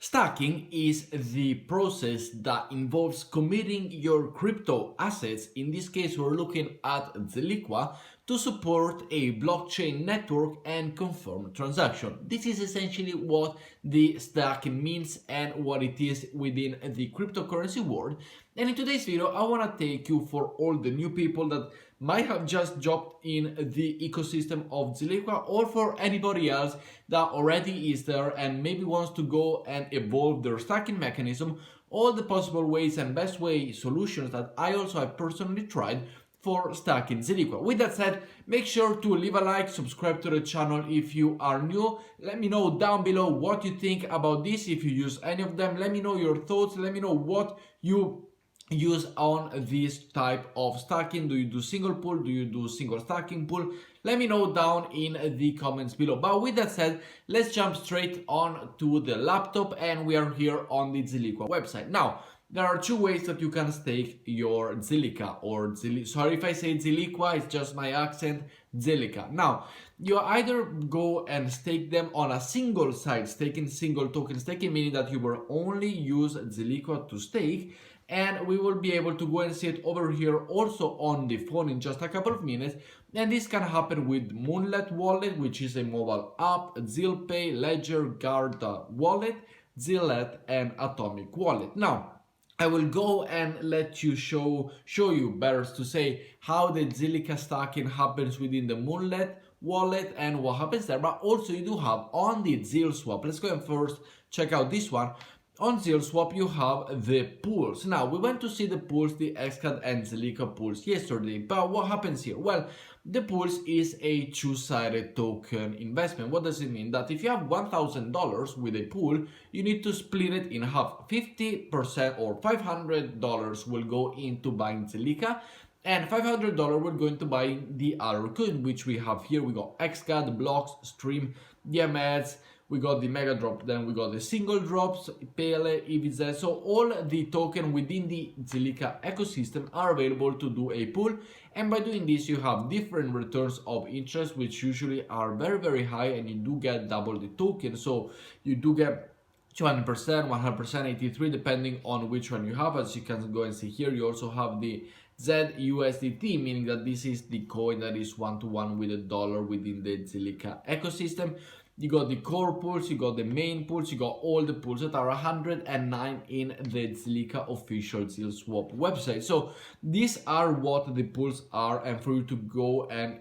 Stacking is the process that involves committing your crypto assets. In this case, we're looking at ZILLIQA to support a blockchain network and confirm transaction. This is essentially what the stacking means and what it is within the cryptocurrency world. And in today's video, I want to take you for all the new people that might have just jumped in the ecosystem of ZILLIQA, or for anybody else that already is there and maybe wants to go and evolve their stacking mechanism, all the possible ways and best way solutions that I also have personally tried for stacking ZILLIQA. With that said, make sure to leave a like, subscribe to the channel if you are new. Let me know down below what you think about this, if you use any of them. Let me know your thoughts, let me know what you use on this type of stacking. Do you do single pool? Do you do single stacking pool? Let me know down in the comments below. But with that said, let's jump straight on to the laptop, and we are here on the ZILLIQA website. Now, there are two ways that you can stake your ZILLIQA, or sorry if I say ZILLIQA, it's just my accent, ZILLIQA. Now, you either go and stake them on a single site, staking single token staking, meaning that you will only use ZILLIQA to stake, and we will be able to go and see it over here also on the phone in just a couple of minutes. And this can happen with Moonlet Wallet, which is a mobile app, ZILPay, Ledger, Garda Wallet, Zillet, and Atomic Wallet. Now, I will go and let you show you, better to say, how the ZILLIQA stacking happens within the Moonlet wallet and what happens there. But also you do have on the ZILSwap. Let's go and first check out this one. On ZILSwap, you have the pools. Now, we went to see the pools, the XCAD and ZILLIQA pools yesterday, but what happens here? Well, the pools is a two-sided token investment. What does it mean? That if you have $1,000 with a pool, you need to split it in half. 50% or $500 will go into buying ZILLIQA, and $500 will go into buying the other coin, which we have here. We got XCAD, Blocks, Stream, DMS, we got the mega drop, then we got the single drops, Pele, EVZ. So all the token within the ZILLIQA ecosystem are available to do a pool. And by doing this, you have different returns of interest, which usually are very, very high, and you do get double the token. So you do get 200%, 100%, 83, depending on which one you have. As you can go and see here, you also have the ZUSDT, meaning that this is the coin that is one-to-one with a dollar within the ZILLIQA ecosystem. You got the core pools, you got the main pools, you got all the pools that are 109 in the ZILLIQA official ZILSwap website. So these are what the pools are, and for you to go and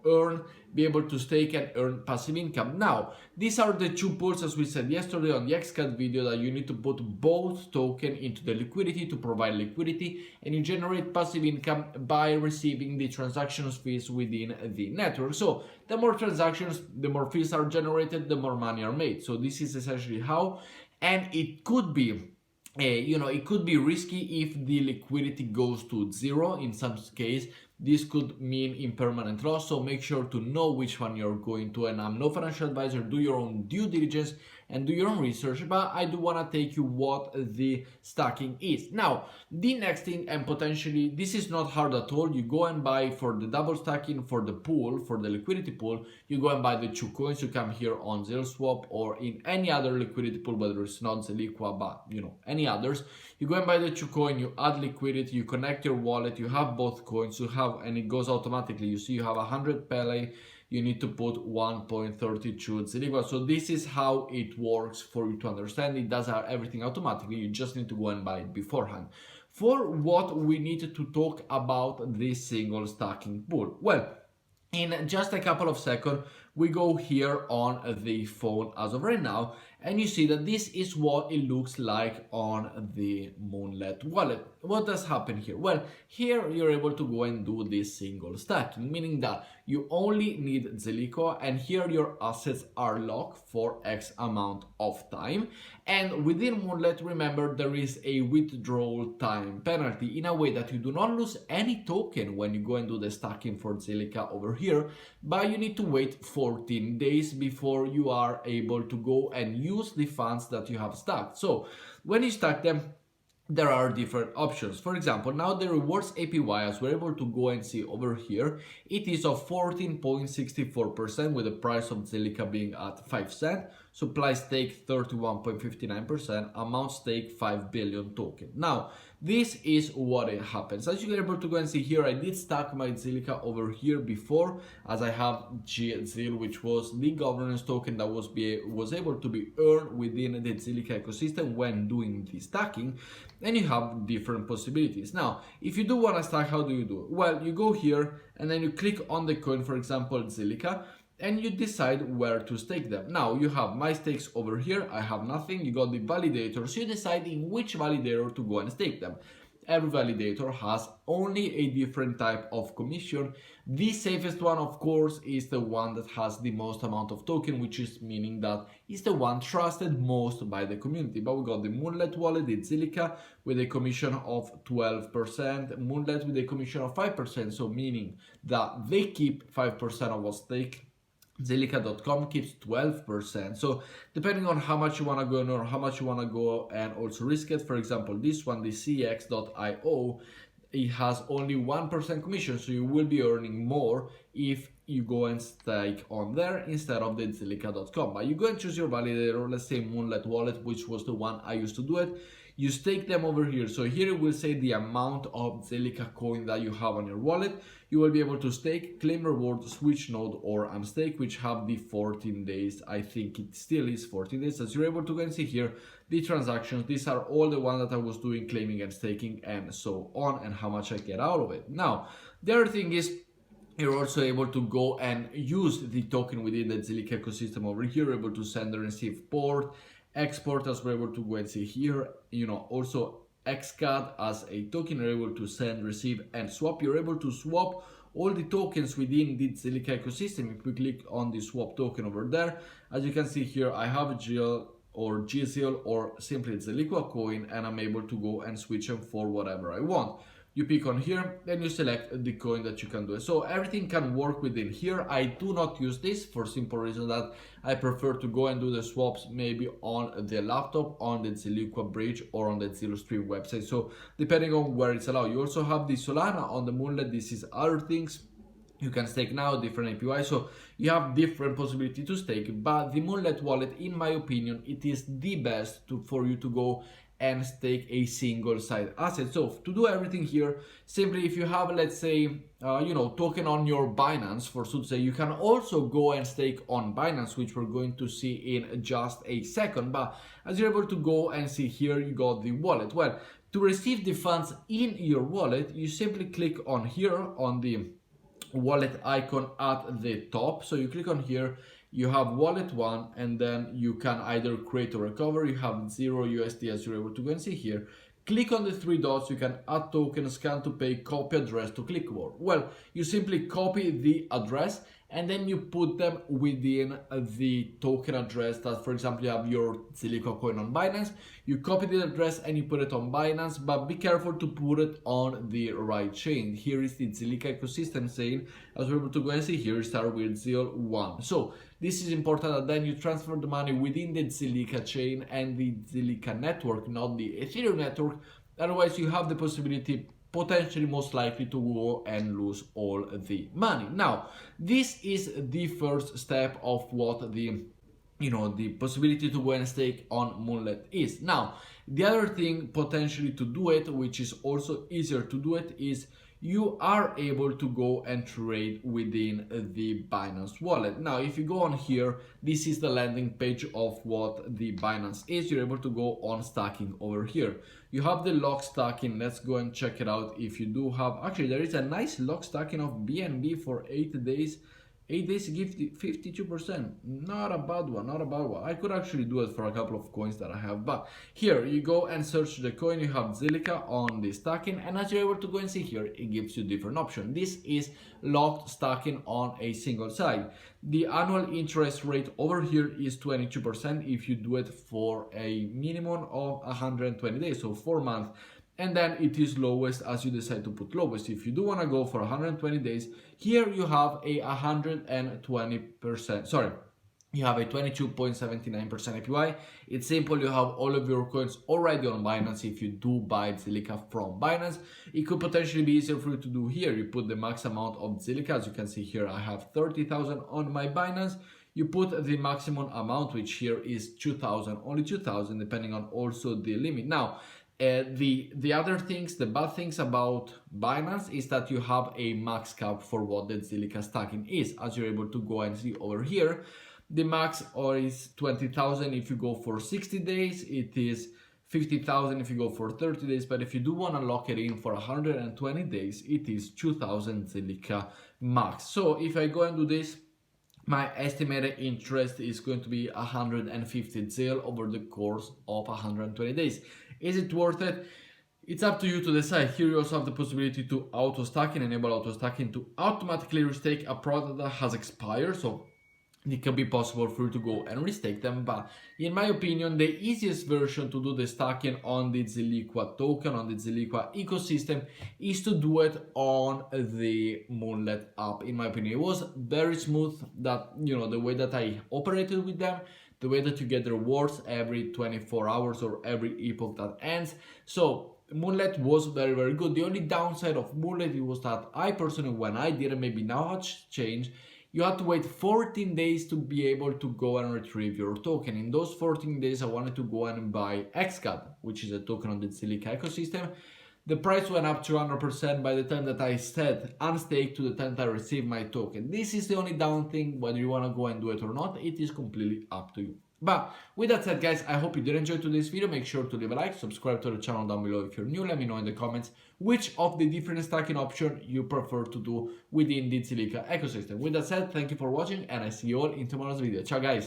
earn, be able to stake and earn passive income. Now, these are the two pools, as we said yesterday on the XCAD video, that you need to put both token into the liquidity to provide liquidity, and you generate passive income by receiving the transactions fees within the network. So the more transactions, the more fees are generated, the more money are made. So this is essentially how, and it could be it could be risky if the liquidity goes to zero. In some case, this could mean impermanent loss. So make sure to know which one you're going to. And I'm no financial advisor. Do your own due diligence and do your own research. But I do want to take you what the stacking is. Now, the next thing, and potentially this is not hard at all. You go and buy for the double stacking, for the pool, for the liquidity pool. You go and buy the two coins. You come here on ZILSwap or in any other liquidity pool, whether it's not ZILLIQA, but any others. You go and buy the two coin. You add liquidity. You connect your wallet. You have both coins. You have, and it goes automatically. You see, you have 100 Pele. You need to put 1.32 ZILLIQA. So this is how it works for you to understand. It does everything automatically. You just need to go and buy it beforehand. For what we need to talk about this single stacking pool. Well, in just a couple of seconds, we go here on the phone as of right now, and you see that this is what it looks like on the Moonlet wallet. What does happen here? Well, here you're able to go and do this single stacking, meaning that you only need ZILLIQA, and here your assets are locked for X amount of time. And within Moonlet, remember, there is a withdrawal time penalty, in a way that you do not lose any token when you go and do the stacking for ZILLIQA over here, but you need to wait 14 days before you are able to go and use the funds that you have stacked. So when you stack them, there are different options. For example, now the rewards APY, as we're able to go and see over here, it is of 14.64% with the price of ZILLIQA being at 5 cents. supply stake 31.59%, amount stake 5 billion token. Now, this is what it happens. As you are able to go and see here, I did stack my ZILLIQA over here before, as I have ZIL, which was the governance token that was able to be earned within the ZILLIQA ecosystem when doing the stacking, and you have different possibilities. Now, if you do want to stack, how do you do it? Well, you go here and then you click on the coin, for example, ZILLIQA, and you decide where to stake them. Now you have my stakes over here, I have nothing, you got the validator, so you decide in which validator to go and stake them. Every validator has only a different type of commission. The safest one, of course, is the one that has the most amount of token, which is meaning that is the one trusted most by the community. But we got the Moonlet wallet, the ZILLIQA, with a commission of 12%, Moonlet with a commission of 5%, so meaning that they keep 5% of our stake. ZILLIQA.com keeps 12%. So depending on how much you want to go in or how much you want to go and also risk it, for example, this one, the CX.io, it has only 1% commission, so you will be earning more if you go and stake on there instead of the ZILLIQA.com. But you go and choose your validator, let's say Moonlet wallet, which was the one I used to do it. You stake them over here. So here it will say the amount of ZILLIQA coin that you have on your wallet. You will be able to stake, claim reward, switch node, or unstake, which have the 14 days. I think it still is 14 days. As you're able to go and see here, the transactions, these are all the ones that I was doing, claiming and staking and so on, and how much I get out of it. Now, the other thing is, you're also able to go and use the token within the ZILLIQA ecosystem over here. You're able to send and receive port, export, as we're able to go and see here, also XCAD as a token. You're able to send, receive, and swap. You're able to swap all the tokens within the ZILLIQA ecosystem. If we click on the swap token over there, as you can see here, I have GL or GZIL or simply ZILLIQA coin, and I'm able to go and switch them for whatever I want. You pick on here, then you select the coin that you can do. So everything can work within here. I do not use this for simple reason that I prefer to go and do the swaps maybe on the laptop, on the ZILLIQA bridge, or on the ZiloStream website. So depending on where it's allowed. You also have the Solana on the Moonlet. This is other things. You can stake now, different API, so you have different possibility to stake. But the Moonlet wallet, in my opinion, it is the best for you to go and stake a single side asset. So to do everything here, simply if you have, let's say, token on your Binance, for so to say, you can also go and stake on Binance, which we're going to see in just a second. But as you're able to go and see here, you got the wallet. Well, to receive the funds in your wallet, you simply click on here on the wallet icon at the top. So you click on here, you have wallet one, and then you can either create or recover. You have 0 USD, as you're able to go and see here. Click on the three dots, you can add token, scan to pay, copy address to clickboard. Well, you simply copy the address and then you put them within the token address that, for example, you have your ZILLIQA coin on Binance. You copy the address and you put it on Binance, but be careful to put it on the right chain. Here is the ZILLIQA ecosystem saying, as we're able to go and see here, start with ZIL1. So this is important that then you transfer the money within the ZILLIQA chain and the ZILLIQA network, not the Ethereum network. Otherwise, you have the possibility, potentially most likely, to go and lose all the money. Now, this is the first step of what the possibility to go and stake on Moonlet is. Now, the other thing potentially to do it, which is also easier to do it, is you are able to go and trade within the Binance wallet. Now, if you go on here, this is the landing page of what the Binance is. You're able to go on stacking over here. You have the lock stacking. Let's go and check it out. If you do have, actually, there is a nice lock stacking of BNB for 8 days. 8 days give 52%. Not a bad one, not a bad one. I could actually do it for a couple of coins that I have. But here you go and search the coin. You have ZILLIQA on the stacking, and as you're able to go and see here, it gives you different options. This is locked stacking on a single side. The annual interest rate over here is 22% if you do it for a minimum of 120 days, so 4 months. And then it is lowest as you decide to put lowest. If you do want to go for 120 days, here you have a 120%, sorry, you have a 22.79% APY. It's simple, you have all of your coins already on Binance. If you do buy ZILLIQA from Binance, it could potentially be easier for you to do here. You put the max amount of ZILLIQA. As you can see here, I have 30,000 on my Binance. you put the maximum amount, which here is 2,000, only 2,000, depending on also the limit. Now, the other things, the bad things about Binance is that you have a max cap for what the ZILLIQA stacking is. As you're able to go and see over here, the max is 20,000 if you go for 60 days. It is 50,000 if you go for 30 days, but if you do want to lock it in for 120 days, it is 2,000 ZILLIQA max. So if I go and do this, my estimated interest is going to be 150 ZIL over the course of 120 days. Is it worth it? It's up to you to decide. Here you also have the possibility to auto stacking, enable auto stacking to automatically restake a product that has expired. So it can be possible for you to go and restake them, but in my opinion, the easiest version to do the stacking on the ZILLIQA token, on the ZILLIQA ecosystem, is to do it on the Moonlet app. In my opinion, it was very smooth, that, you know, the way that I operated with them, the way that you get the rewards every 24 hours or every epoch that ends. So Moonlet was very, very good. The only downside of Moonlet was that I personally, when I did it, maybe now it's changed, you have to wait 14 days to be able to go and retrieve your token. In those 14 days, I wanted to go and buy XCAD, which is a token on the ZILLIQA ecosystem. The price went up 200% by the time that I said unstake to the time that I received my token. This is the only down thing. Whether you want to go and do it or not, it is completely up to you. But with that said, guys, I hope you did enjoy today's video. Make sure to leave a like, subscribe to the channel down below if you're new. Let me know in the comments which of the different stacking options you prefer to do within the ZILLIQA ecosystem. With that said, thank you for watching, and I see you all in tomorrow's video. Ciao, guys.